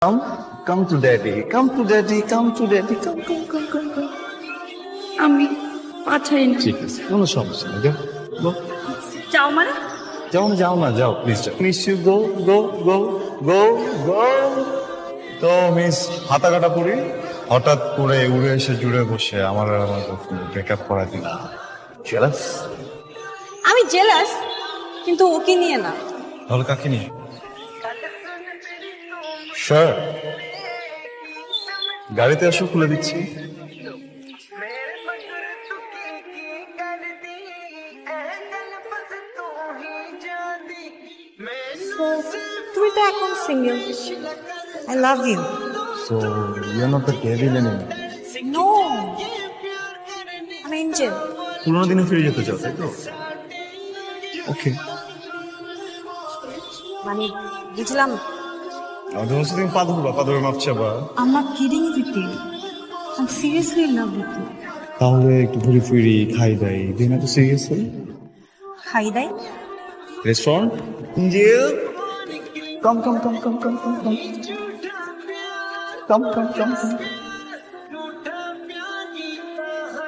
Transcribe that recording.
Come, come to daddy. Come to daddy. Come to daddy. Come, come, come, come, come. আমি পা ছাড়ি না। ঠিক আছে, কোনো সমস্যা নেই। যাও, go. যাও মানে? যাও না, যাও, প্লিজ যাও। মিস ইউ, গো, গো, গো, গো, গো। তো মিস হাতাকাটা পড়ি হঠাৎ করে উড়ে এসে জুড়ে বসে আমার আর আমার ব্রেকআপ করা দিলা। জেলাস? আমি জেলাস, কিন্তু ওকে নিয়ে না। তাহলে কাকে নিয়ে? স্যার, গাড়িতে আসো, খুলে দিচ্ছি। তুমি তো এখন single. I love you. So you not the devil anymore. No, আমি এঞ্জেল। পুরোনো দিনে ফিরে যেতে চাও, তাই তো? ওকে, মানে বুঝলাম। আমাদের মধ্যে তুমি পা ধরে মাপ চাবা। I'm not kidding with you. I'm seriously in love with you. তাহলে একটু ঘুরে ফিরি, খাই দাই, দিন এত সিরিয়াস হই। খাই দাই? Restaurant? Angel, come, come, come, come, come, come, come, come, come, come, come.